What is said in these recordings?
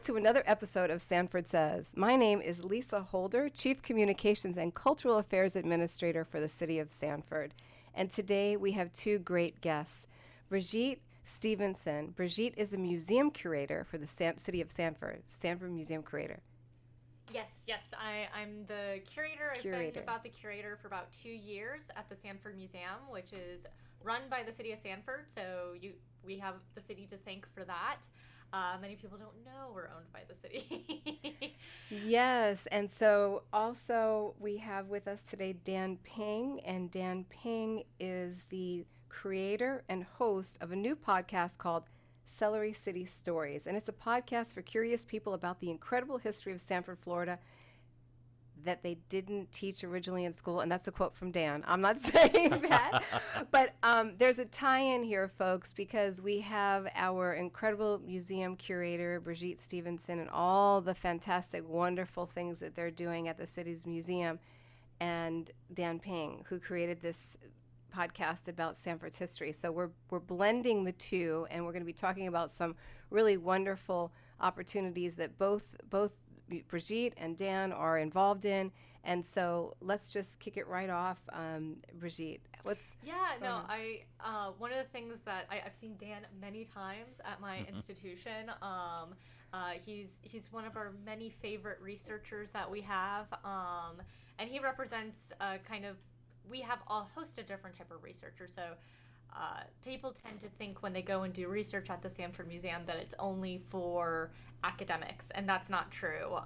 to another episode of Sanford Says. My name is Lisa Holder, Chief Communications and Cultural Affairs Administrator for the City of Sanford. And today we have two great guests. Brigitte Stephenson. Brigitte is a museum curator for the City of Sanford, Sanford Museum Curator. Yes, I'm the curator. I've been about the curator for about 2 years at the Sanford Museum, which is run by the City of Sanford, so we have the city to thank for that. Many people don't know we're owned by the city. Yes, and so also we have with us today Dan Ping, and Dan Ping is the creator and host of a new podcast called Celery City Stories, and it's a podcast for curious people about the incredible history of Sanford, Florida that they didn't teach originally in school, and that's a quote from Dan. I'm not saying that, but there's a tie-in here, folks, because we have our incredible museum curator, Brigitte Stephenson, and all the fantastic, wonderful things that they're doing at the city's museum, and Dan Ping, who created this podcast about Sanford's history. So we're blending the two, and we're going to be talking about some really wonderful opportunities that both Brigitte and Dan are involved in. And so let's just kick it right off. Brigitte, one of the things that I've seen Dan many times at my institution. He's one of our many favorite researchers that we have, and he represents we have a host of different type of researchers. So people tend to think when they go and do research at the Sanford Museum that it's only for academics, and that's not true.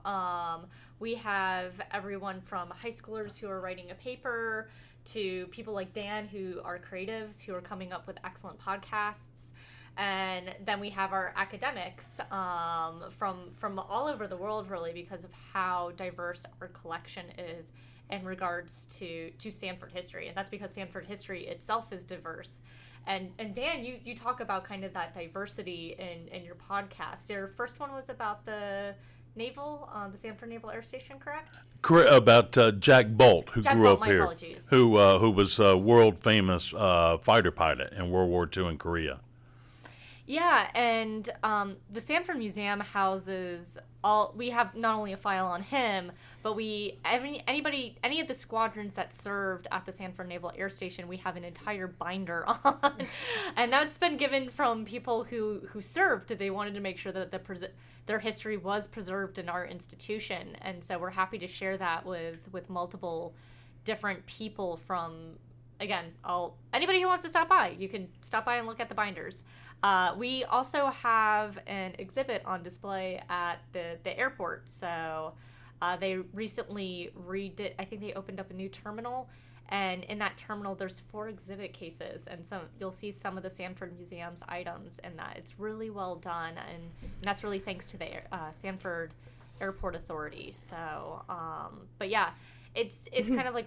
We have everyone from high schoolers who are writing a paper to people like Dan who are creatives who are coming up with excellent podcasts. And then we have our academics from all over the world, really, because of how diverse our collection is in regards to Sanford history. And that's because Sanford history itself is diverse. And Dan, you talk about kind of that diversity in your podcast. Your first one was about the Naval, the Sanford Naval Air Station, correct? Correct, about Jack Bolt, who grew up here, apologies. who was a world famous fighter pilot in World War II in Korea. Yeah, and the Sanford Museum houses we have not only a file on him, but any of the squadrons that served at the Sanford Naval Air Station, we have an entire binder on. And that's been given from people who served. They wanted to make sure that their history was preserved in our institution. And so we're happy to share that with multiple different people from, again, anybody who wants to stop by. You can stop by and look at the binders. We also have an exhibit on display at the airport. So they recently I think they opened up a new terminal, and in that terminal there's 4 exhibit cases, and you'll see some of the Sanford Museum's items in that. It's really well done, and that's really thanks to the Sanford Airport Authority. So, but yeah, it's kind of like,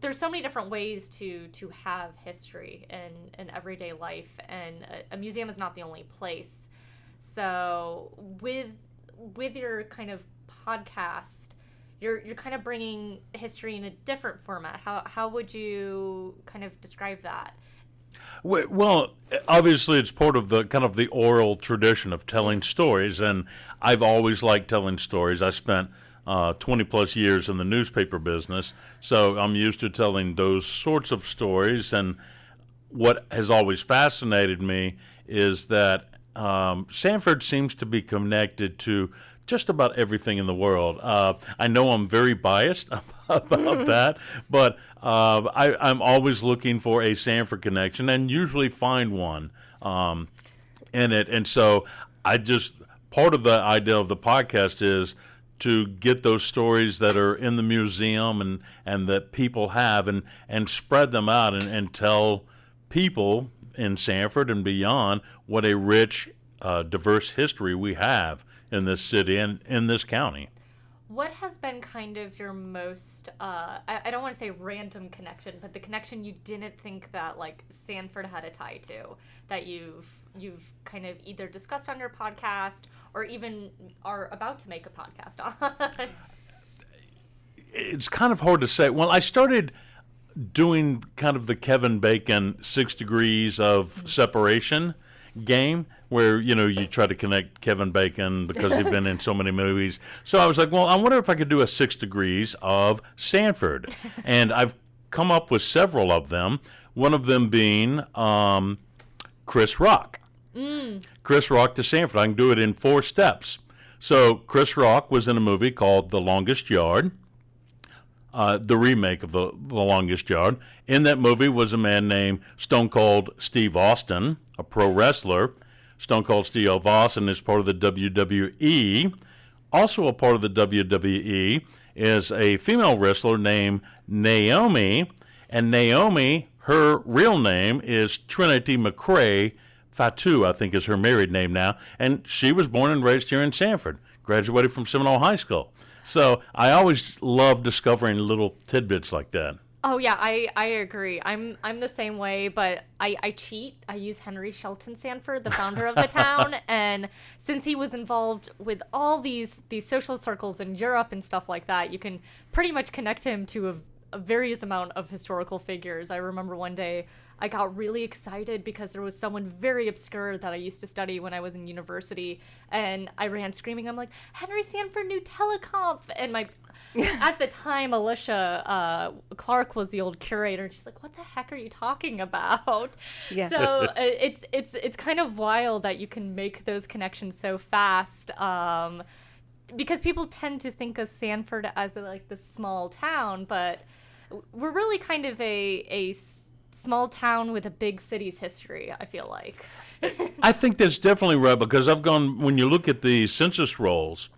there's so many different ways to have history in everyday life, and a museum is not the only place. So with your kind of podcast, you're kind of bringing history in a different format. How would you kind of describe that? Well, obviously it's part of the kind of the oral tradition of telling stories, and I've always liked telling stories. I spent 20 plus years in the newspaper business, so I'm used to telling those sorts of stories. And what has always fascinated me is that Sanford seems to be connected to just about everything in the world. I know I'm very biased about that, but I'm always looking for a Sanford connection and usually find one in it. And so part of the idea of the podcast is to get those stories that are in the museum and that people have and spread them out and tell people in Sanford and beyond what a rich, diverse history we have in this city and in this county. What has been kind of your most, I don't want to say random connection, but the connection you didn't think that like Sanford had a tie to, that you've kind of either discussed on your podcast or even are about to make a podcast on? It's kind of hard to say. Well, I started doing kind of the Kevin Bacon 6 degrees of separation, game where, you try to connect Kevin Bacon because he'd been in so many movies. So I was like, well, I wonder if I could do a 6 degrees of Sanford. And I've come up with several of them, one of them being Chris Rock. Chris Rock to Sanford. I can do it in 4 steps. So Chris Rock was in a movie called The Longest Yard, the remake of The Longest Yard. In that movie was a man named Stone Cold Steve Austin, a pro wrestler. Stone Cold Steve Austin is part of the WWE. Also a part of the WWE is a female wrestler named Naomi. And Naomi, her real name is Trinity McCrae Fatu, I think is her married name now. And she was born and raised here in Sanford, graduated from Seminole High School. So I always love discovering little tidbits like that. Oh yeah, I agree. I'm the same way, but I cheat. I use Henry Shelton Sanford, the founder of the town, and since he was involved with all these social circles in Europe and stuff like that, you can pretty much connect him to a various amount of historical figures. I remember one day I got really excited because there was someone very obscure that I used to study when I was in university, and I ran screaming. I'm like, Henry Sanford knew teleconf, and at the time, Alicia Clark was the old curator, and she's like, "What the heck are you talking about?" Yeah. So it's kind of wild that you can make those connections so fast, because people tend to think of Sanford as like this small town, but we're really kind of a small town with a big city's history, I feel like. I think that's definitely right, because when you look at the census rolls,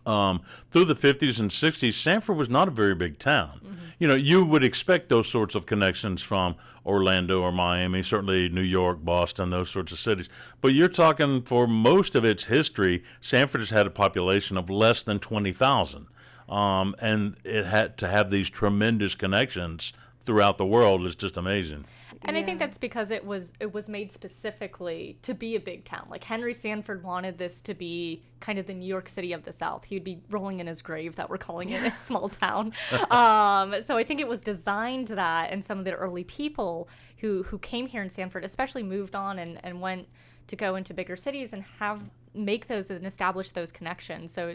through the 50s and 60s, Sanford was not a very big town. Mm-hmm. You would expect those sorts of connections from Orlando or Miami, certainly New York, Boston, those sorts of cities. But you're talking, for most of its history, Sanford has had a population of less than 20,000. And it had to have these tremendous connections throughout the world is just amazing. And I think that's because it was made specifically to be a big town. Like Henry Sanford wanted this to be kind of the New York City of the South. He would be rolling in his grave that we're calling it a small town. So I think it was designed that, and some of the early people who came here in Sanford especially moved on and went to go into bigger cities and make those and establish those connections. So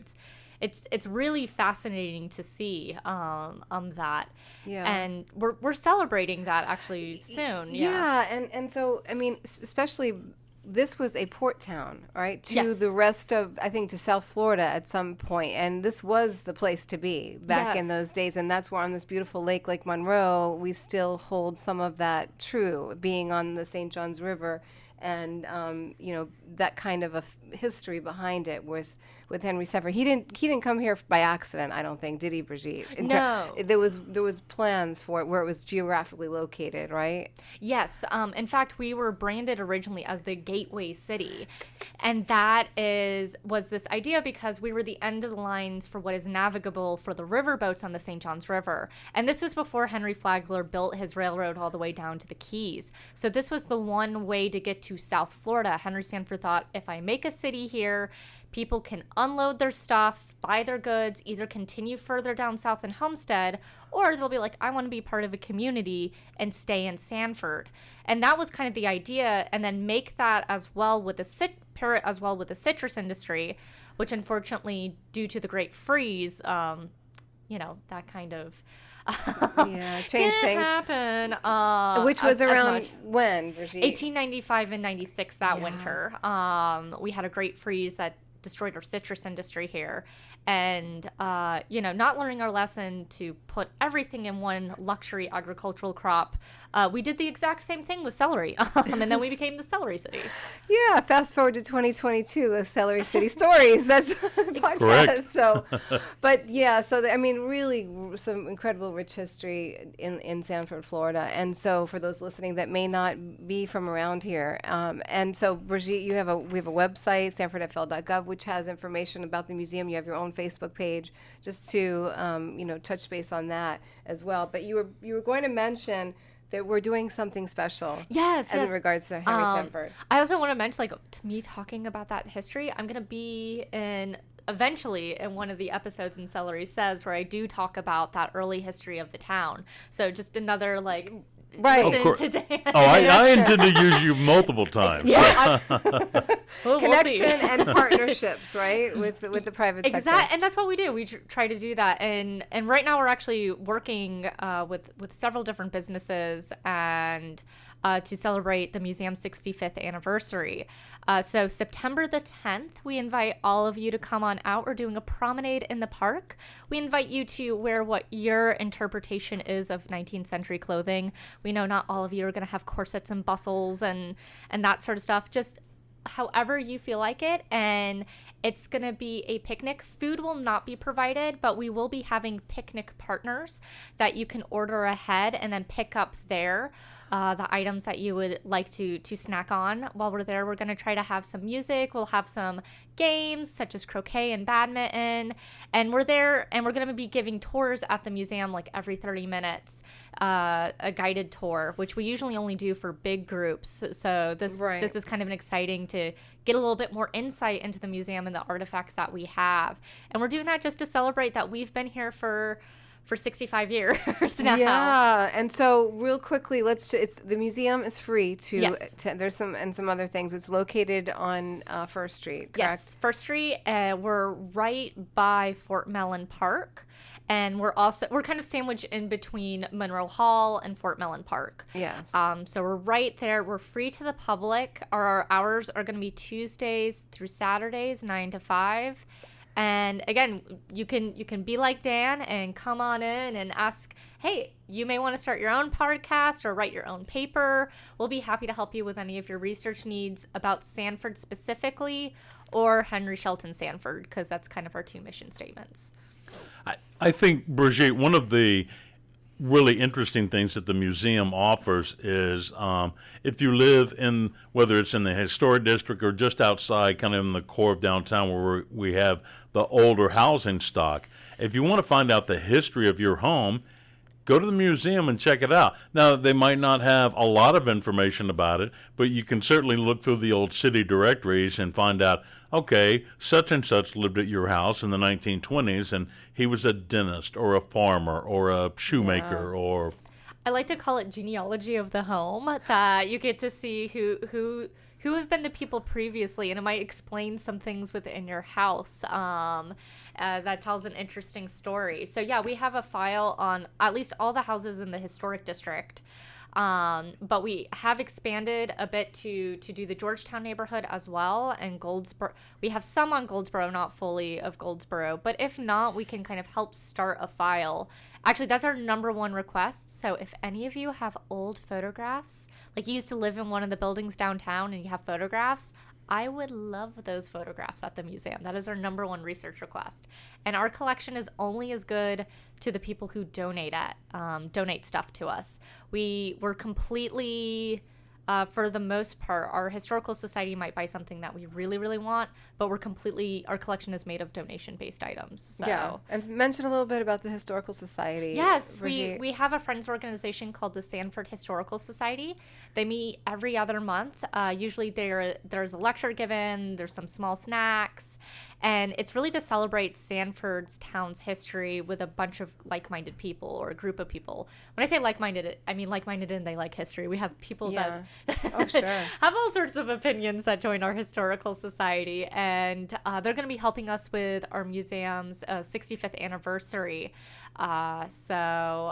it's really fascinating to see that. Yeah. And we're celebrating that actually soon. Yeah, and so I mean, especially this was a port town, right? To Yes. the rest of, I think, to South Florida at some point, and this was the place to be back in those days. And that's where on this beautiful lake, Lake Monroe, we still hold some of that true, being on the St. Johns River, and that kind of a history behind it with Henry Sanford. He didn't come here by accident, I don't think, did he, Brigitte? No. There was plans for it where it was geographically located, right? Yes. In fact, we were branded originally as the Gateway City. And that was this idea because we were the end of the lines for what is navigable for the riverboats on the St. Johns River. And this was before Henry Flagler built his railroad all the way down to the Keys. So this was the one way to get to South Florida. Henry Sanford thought, if I make a city here, people can unload their stuff, buy their goods, either continue further down south in Homestead, or they'll be like, I want to be part of a community and stay in Sanford. And that was kind of the idea, and then make that as well with the citrus industry, which unfortunately, due to the Great Freeze, that kind of changed things. Happen. Which was around when, Brigitte? 1895 and 96 that winter. We had a great freeze that destroyed our citrus industry here. And, not learning our lesson to put everything in one luxury agricultural crop, we did the exact same thing with celery. And then we became the Celery City. Yeah, fast forward to 2022, the Celery City Stories. That's the podcast. Correct. So, but yeah, really some incredible rich history in Sanford, Florida. And so for those listening that may not be from around here, and so Brigitte, we have a website, sanfordfl.gov, which has information about the museum. You have your own Facebook page, just to touch base on that as well. But you were going to mention that we're doing something special. Yes. In regards to Henry Sanford. I also want to mention, to me talking about that history, I'm going to be eventually in one of the episodes in Celery Says, where I do talk about that early history of the town. So just another Right. Of course. listen to Dan. Oh, I intend to use you multiple times. Yeah. We'll Connection see. and partnerships, right, with the private sector. And that's what we do. We try to do that. And right now we're actually working with several different businesses and to celebrate the museum's 65th anniversary. So September the 10th, we invite all of you to come on out. We're doing a promenade in the park. We invite you to wear what your interpretation is of 19th century clothing. We know not all of you are going to have corsets and bustles and that sort of stuff. Just however you feel like it. And it's going to be a picnic. Food will not be provided, but we will be having picnic partners that you can order ahead and then pick up there. The items that you would like to snack on while we're there. We're going to try to have some music. We'll have some games such as croquet and badminton. And we're there and we're going to be giving tours at the museum like every 30 minutes, a guided tour, which we usually only do for big groups. So this is kind of an exciting to get a little bit more insight into the museum and the artifacts that we have. And we're doing that just to celebrate that we've been here for 65 years now. Yeah, and so real quickly, the museum is free to, Yes. there's some other things. It's located on First Street, correct? Yes, First Street. We're right by Fort Mellon Park, and we're kind of sandwiched in between Monroe Hall and Fort Mellon Park. Yes. So we're right there. We're free to the public. Our hours are going to be Tuesdays through Saturdays, 9 to 5. And again, you can be like Dan and come on in and ask, hey, you may want to start your own podcast or write your own paper. We'll be happy to help you with any of your research needs about Sanford specifically or Henry Shelton Sanford, because that's kind of our two mission statements. I think, Brigitte, one of the really interesting things that the museum offers is if you live in, whether it's in the historic district or just outside, kind of in the core of downtown where we have the older housing stock, if you want to find out the history of your home, go to the museum and check it out. Now, they might not have a lot of information about it, but you can certainly look through the old city directories and find out, okay, such and such lived at your house in the 1920s, and he was a dentist or a farmer or a shoemaker or... I like to call it genealogy of the home, that you get to see who have been the people previously, and it might explain some things within your house that tells an interesting story. So yeah, we have a file on at least all the houses in the historic district. But we have expanded a bit to do the Georgetown neighborhood as well, and Goldsboro. We have some on Goldsboro, not fully of Goldsboro, but if not, we can kind of help start a file. Actually, that's our number one request. So if any of you have old photographs, like you used to live in one of the buildings downtown and you have photographs, I would love those photographs at the museum. That is our number one research request. And our collection is only as good to the people who donate stuff to us. We're completely, for the most part, our historical society might buy something that we really, really want, but our collection is made of donation-based items. So. Yeah, and mention a little bit about the Historical Society. Yes, we have a friends organization called the Sanford Historical Society. They meet every other month. Usually there's a lecture given, there's some small snacks, and it's really to celebrate Sanford's town's history with a bunch of like-minded people or a group of people. When I say like-minded, I mean like-minded and they like history. We have people that have all sorts of opinions that join our historical society, and they're going to be helping us with our museum's 65th anniversary.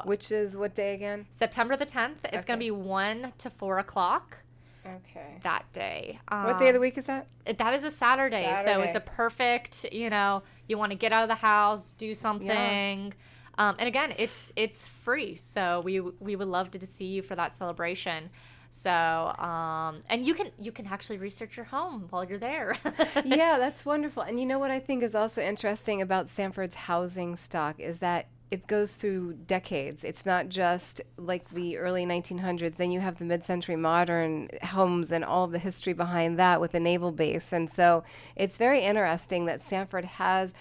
Which is what day again? September the 10th. It's going to be 1 to 4 o'clock. Okay. That day. What day of the week is that? That is a Saturday. So it's a perfect, you want to get out of the house, do something. Yeah. And again, it's free. So we would love to see you for that celebration. So, and you can actually research your home while you're there. Yeah, that's wonderful. And you know what I think is also interesting about Sanford's housing stock is that it goes through decades. It's not just like the early 1900s. Then you have the mid-century modern homes and all of the history behind that with the naval base. And so it's very interesting that Sanford has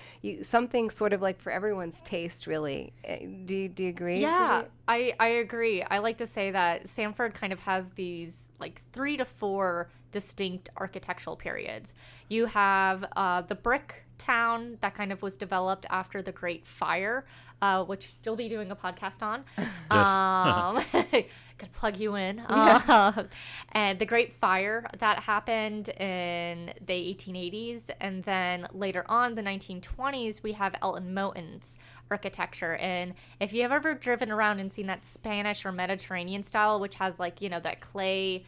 something sort of like for everyone's taste, really. Do you agree? Yeah, I agree. I like to say that Sanford kind of has these like 3 to 4 distinct architectural periods. You have the brick town that kind of was developed after the Great Fire, which you'll be doing a podcast on. Gotta plug you in. And the Great Fire that happened in the 1880s, and then later on, the 1920s, we have Elton Moten's architecture. And if you have ever driven around and seen that Spanish or Mediterranean style, which has like, you know, that clay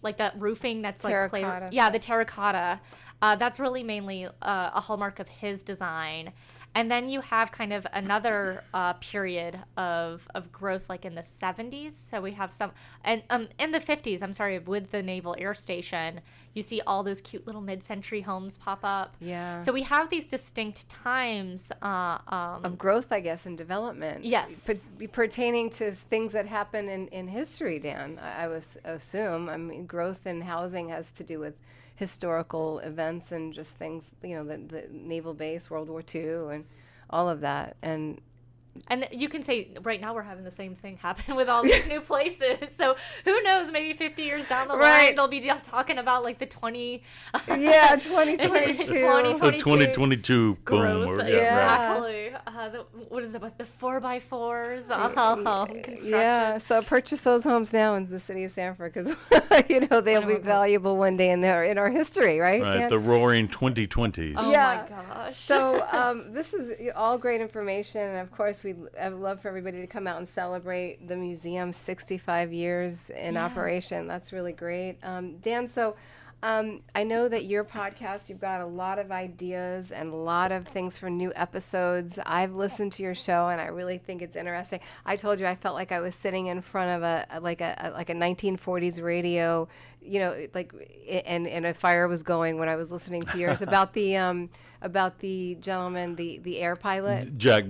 like that roofing that's like terracotta. clay, yeah, the terracotta, that's really mainly a hallmark of his design. And then you have kind of another period of growth, like in the 70s. So we have some, and in the 50s, I'm sorry, with the Naval Air Station, you see all those cute little mid-century homes pop up. Yeah. So we have these distinct times of growth, I guess, and development. Yes. Pertaining to things that happen in history, Dan, I would assume. I mean, growth in housing has to do with historical events and just things, you know, the naval base, World War II, and all of that. And you can say right now we're having the same thing happen with all these new places. So who knows, maybe 50 years down the line, they'll be talking about like the 2022. 2022 growth. boom. Exactly. What is it, about the 4x4s? Construction. Yeah, so purchase those homes now in the city of Sanford, because you know they'll be valuable one day in our history, right? Right, Dan? the roaring 2020s. Oh Yeah. my gosh. So this is all great information, and of course I would love for everybody to come out and celebrate the museum's 65 years in operation. That's really great. Dan, so I know that your podcast, you've got a lot of ideas and a lot of things for new episodes. I've listened to your show, and I really think it's interesting. I told you I felt like I was sitting in front of a 1940s radio, you know, like, and a fire was going when I was listening to yours about the gentleman, the air pilot. Jack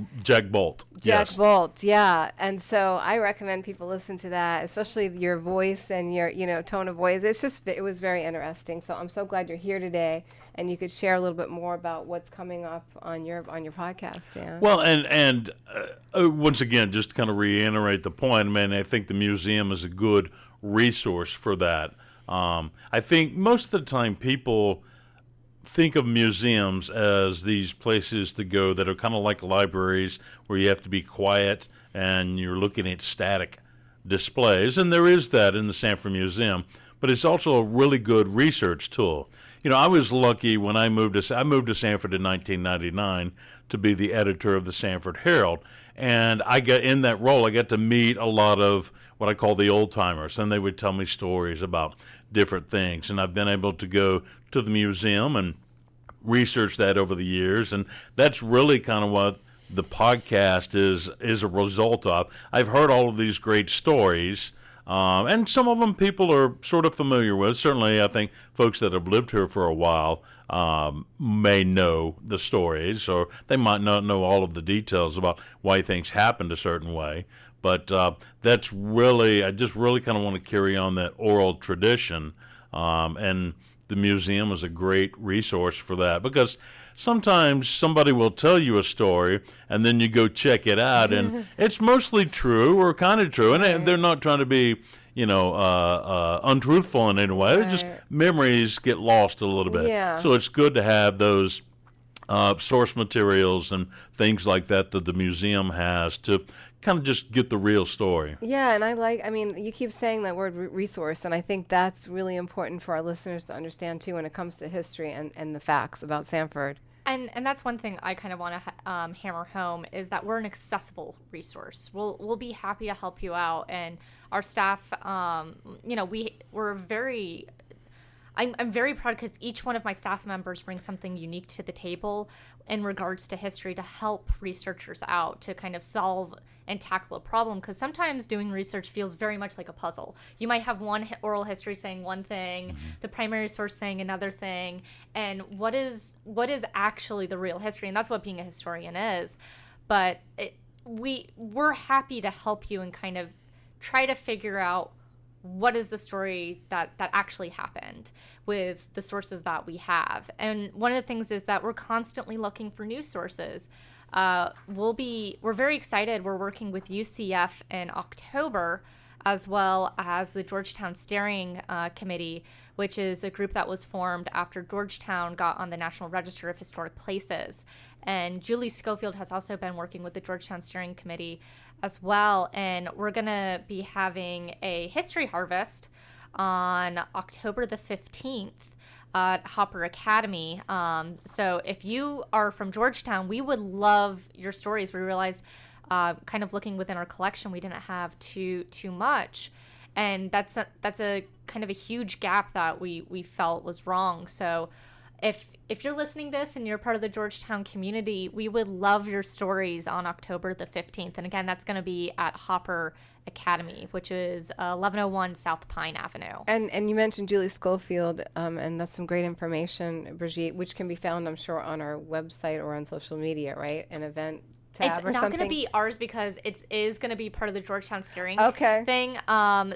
Bolt. Jack Yes. Bolt, yeah. And so I recommend people listen to that, especially your voice and your, you know, tone of voice. It was very interesting. So I'm so glad you're here today, and you could share a little bit more about what's coming up on your podcast, Dan. Well, and once again, just to kind of reiterate the point, I mean, I think the museum is a good resource for that. I think most of the time people think of museums as these places to go that are kind of like libraries where you have to be quiet and you're looking at static displays, and there is that in the Sanford Museum, but it's also a really good research tool. You know, I was lucky when I moved to Sanford in 1999 to be the editor of the Sanford Herald, and I got in that role. I got to meet a lot of what I call the old timers, and they would tell me stories about different things, and I've been able to go to the museum and research that over the years, and that's really kind of what the podcast is a result of. I've heard all of these great stories, and some of them people are sort of familiar with. Certainly, I think folks that have lived here for a while may know the stories, or they might not know all of the details about why things happened a certain way. But that's really, I just really kind of want to carry on that oral tradition, and the museum is a great resource for that, because sometimes somebody will tell you a story and then you go check it out and it's mostly true or kind of true, and they're not trying to be, you know, untruthful in any way. They're just memories get lost a little bit. Yeah. So it's good to have those source materials and things like that that the museum has to kind of just get the real story. Yeah, and I mean, you keep saying that word resource, and I think that's really important for our listeners to understand too when it comes to history and the facts about Sanford. And that's one thing I kind of want to hammer home, is that we're an accessible resource. We'll be happy to help you out, and our staff, you know, we're very. I'm very proud because each one of my staff members brings something unique to the table in regards to history to help researchers out to kind of solve and tackle a problem, because sometimes doing research feels very much like a puzzle. You might have one oral history saying one thing, the primary source saying another thing, and what is actually the real history? And that's what being a historian is. But we're happy to help you and kind of try to figure out what is the story that actually happened with the sources that we have. And one of the things is that we're constantly looking for new sources. We're very excited. We're working with UCF in October as well as the Georgetown Steering Committee, which is a group that was formed after Georgetown got on the National Register of Historic Places. And Julie Schofield has also been working with the Georgetown Steering Committee as well. And we're going to be having a history harvest on October the 15th at Hopper Academy. So if you are from Georgetown, we would love your stories. We realized kind of looking within our collection, we didn't have too much. And that's a kind of a huge gap that we felt was wrong. So if you're listening to this and you're part of the Georgetown community, we would love your stories on October the 15th. And again, that's going to be at Hopper Academy, which is 1101 South Pine Avenue. And you mentioned Julie Schofield, and that's some great information, Brigitte, which can be found, I'm sure, on our website or on social media, right? An event tab it's or not something. going to be ours because it is going to be part of the Georgetown Steering thing.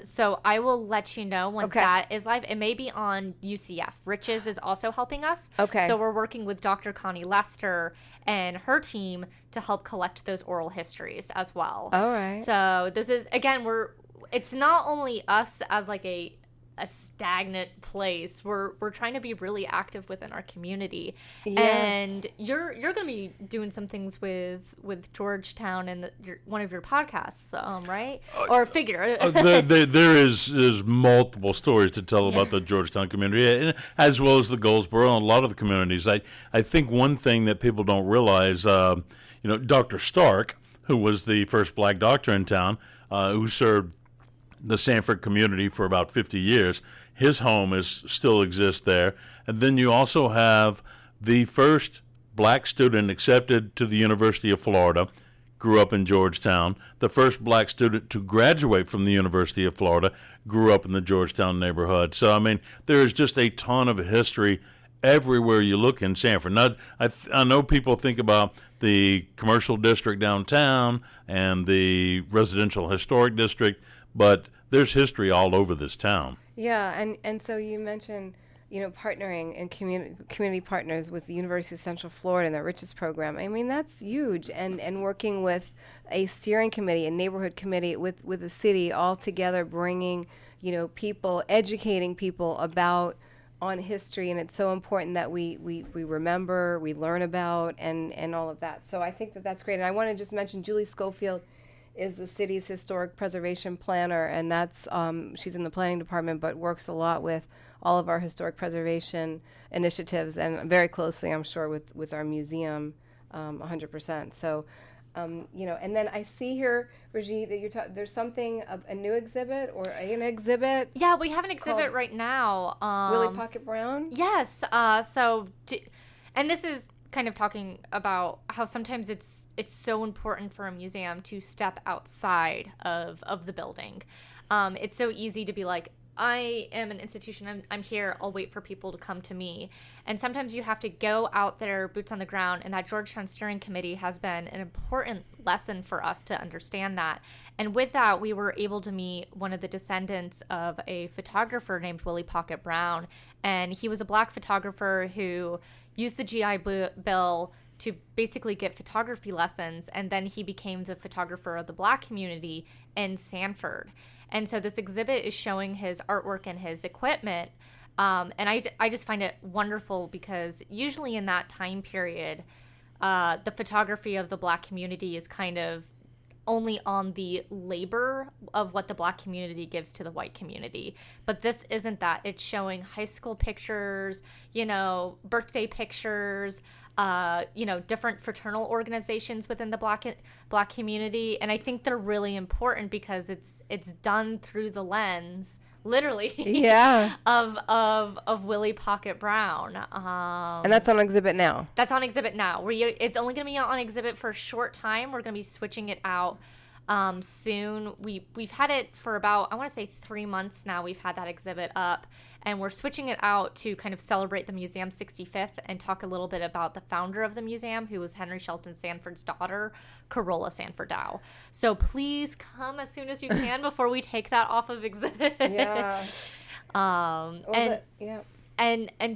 So I will let you know when that is live. It may be on UCF. Riches is also helping us. Okay. So we're working with Dr. Connie Lester and her team to help collect those oral histories as well. All right. So this is, again, it's not only us as like a stagnant place. We're trying to be really active within our community. Yes. And you're going to be doing some things with Georgetown and one of your podcasts, right? Or figure. There is multiple stories to tell about the Georgetown community, as well as the Goldsboro and a lot of the communities. I think one thing that people don't realize, Dr. Stark, who was the first black doctor in town, who served the Sanford community for about 50 years. His home still exists there. And then you also have the first black student accepted to the University of Florida, grew up in Georgetown. The first black student to graduate from the University of Florida grew up in the Georgetown neighborhood. So, I mean, there is just a ton of history everywhere you look in Sanford. Now, I know people think about the commercial district downtown and the residential historic district, but there's history all over this town. Yeah, and so you mentioned, partnering and community partners with the University of Central Florida and their Riches program. I mean, that's huge. And working with a steering committee, a neighborhood committee with the city, all together bringing, people, educating people on history. And it's so important that we remember, we learn about, and all of that. So I think that's great. And I want to just mention Julie Schofield is the city's historic preservation planner, and that's she's in the planning department, but works a lot with all of our historic preservation initiatives, and very closely, I'm sure, with our museum, 100%. So, and then I see here, Brigitte, that there's something, a new exhibit or an exhibit. Yeah, we have an exhibit right now. Willie Pocket Brown. Yes. And this is kind of talking about how sometimes it's so important for a museum to step outside of the building. It's so easy to be like, I am an institution, I'm here, I'll wait for people to come to me. And sometimes you have to go out there, boots on the ground, and that Georgetown Steering Committee has been an important lesson for us to understand that. And with that, we were able to meet one of the descendants of a photographer named Willie Pocket Brown. And he was a black photographer who used the GI Bill to basically get photography lessons, and then he became the photographer of the black community in Sanford. And so this exhibit is showing his artwork and his equipment, and I just find it wonderful because usually in that time period, the photography of the black community is kind of only on the labor of what the black community gives to the white community. But this isn't that. It's showing high school pictures, birthday pictures, different fraternal organizations within the black community. And I think they're really important because it's done through the lens, literally, of Willie Pocket Brown. And that's on exhibit now. That's on exhibit now. It's only going to be on exhibit for a short time. We're going to be switching it out soon. We've had it for about, I want to say 3 months now. We've had that exhibit up, and we're switching it out to kind of celebrate the museum's 65th and talk a little bit about the founder of the museum, who was Henry Shelton Sanford's daughter, Corolla Sanford Dow. So please come as soon as you can before we take that off of exhibit. Yeah. And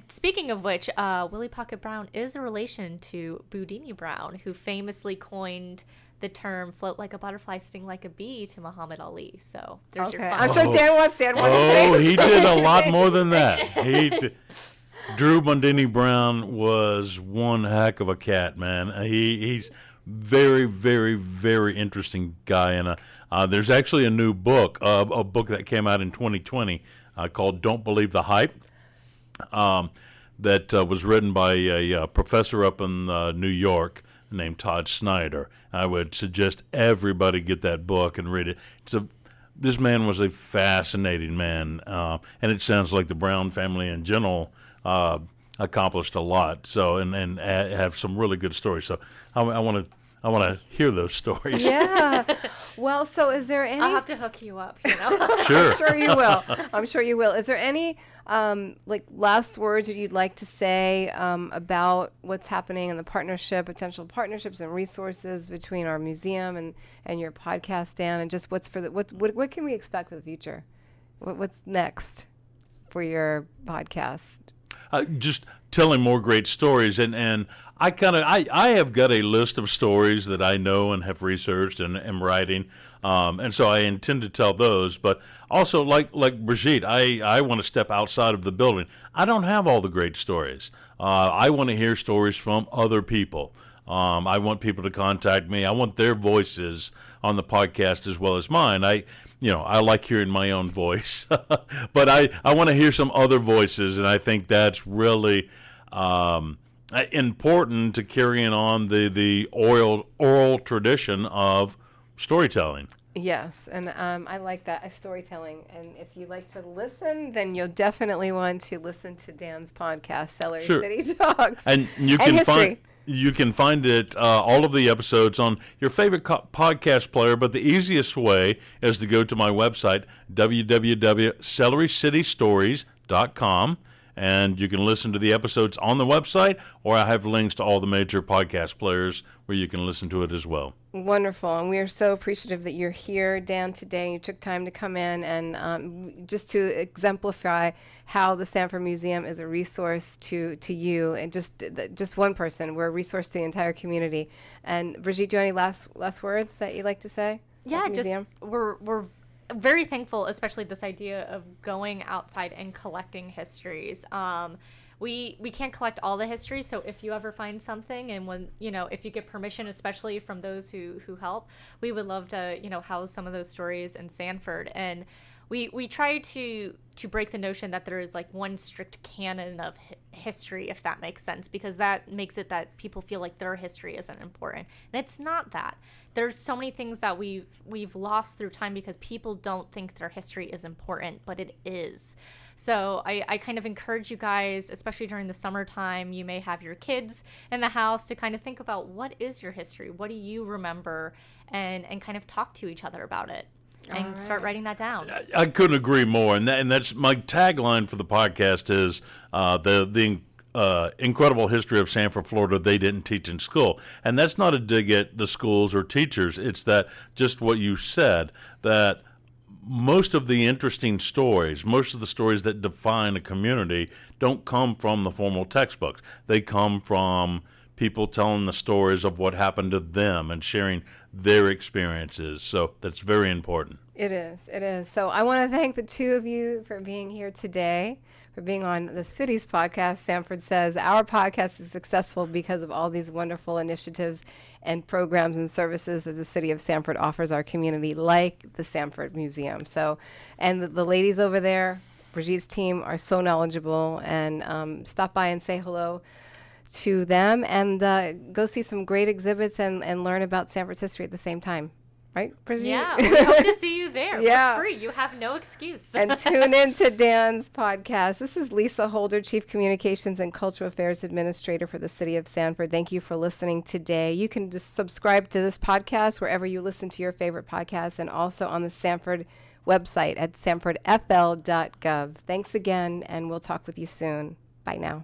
speaking of which, Willie Pocket Brown is a relation to Boudini Brown, who famously coined the term "float like a butterfly, sting like a bee" to Muhammad Ali. So there's your Okay, fun. I'm sure Dan wants to Oh, say he did a lot more than that. Drew Bundini Brown was one heck of a cat, man. He's very, very, very interesting guy. And there's actually a new book, a book that came out in 2020 called "Don't Believe the Hype." That was written by a professor up in New York named Todd Snyder. I would suggest everybody get that book and read it. This man was a fascinating man, and it sounds like the Brown family in general accomplished a lot. So and have some really good stories. So I want to hear those stories. Yeah. Well, so is there any? I'll have to hook you up. You know. Sure. I'm sure you will. I'm sure you will. Is there any like last words that you'd like to say about what's happening in the partnership, potential partnerships and resources between our museum and your podcast, Dan, and just what's for the what can we expect for the future? What's next for your podcast? Just telling more great stories, and I have got a list of stories that I know and have researched and am writing, and so I intend to tell those. But also, like Brigitte, I want to step outside of the building. I don't have all the great stories. I want to hear stories from other people. I want people to contact me. I want their voices on the podcast as well as mine. I like hearing my own voice, but I want to hear some other voices, and I think that's really important to carrying on the oral tradition of storytelling. Yes, and I like that, storytelling. And if you like to listen, then you'll definitely want to listen to Dan's podcast, Celery City Talks. And you can find it, all of the episodes, on your favorite podcast player, but the easiest way is to go to my website, www.celerycitystories.com, and you can listen to the episodes on the website, or I have links to all the major podcast players where you can listen to it as well. Wonderful, and we are so appreciative that you're here, Dan, today. You took time to come in and just to exemplify how the Sanford Museum is a resource to you, and just one person. We're a resource to the entire community. And Brigitte, do you have any last words that you'd like to say? Yeah, just we're very thankful, especially this idea of going outside and collecting histories. We can't collect all the history, so if you ever find something, and if you get permission, especially from those who help, we would love to house some of those stories in Sanford. And we try to break the notion that there is like one strict canon of history, if that makes sense, because that makes it that people feel like their history isn't important, and it's not that. There's so many things that we've lost through time because people don't think their history is important, but it is. So I kind of encourage you guys, especially during the summertime, you may have your kids in the house, to kind of think about what is your history, what do you remember, and kind of talk to each other about it. And start writing that down. I couldn't agree more, and that's my tagline for the podcast is the incredible history of Sanford, Florida they didn't teach in school. And that's not a dig at the schools or teachers. It's that just what you said, that most of the interesting stories, most of the stories that define a community don't come from the formal textbooks. They come from people telling the stories of what happened to them and sharing their experiences. So that's very important. It is. So I want to thank the two of you for being here today, for being on the City's podcast. Sanford Says. Our podcast is successful because of all these wonderful initiatives and programs and services that the city of Sanford offers our community, like the Sanford Museum. So, and the ladies over there, Brigitte's team, are so knowledgeable, and stop by and say hello to them, and go see some great exhibits and learn about Sanford's history at the same time. Right, Brigitte? Yeah, we hope to see you there. Yeah. We're free. You have no excuse. And tune in to Dan's podcast. This is Lisa Holder, Chief Communications and Cultural Affairs Administrator for the City of Sanford. Thank you for listening today. You can just subscribe to this podcast wherever you listen to your favorite podcasts, and also on the Sanford website at sanfordfl.gov. Thanks again, and we'll talk with you soon. Bye now.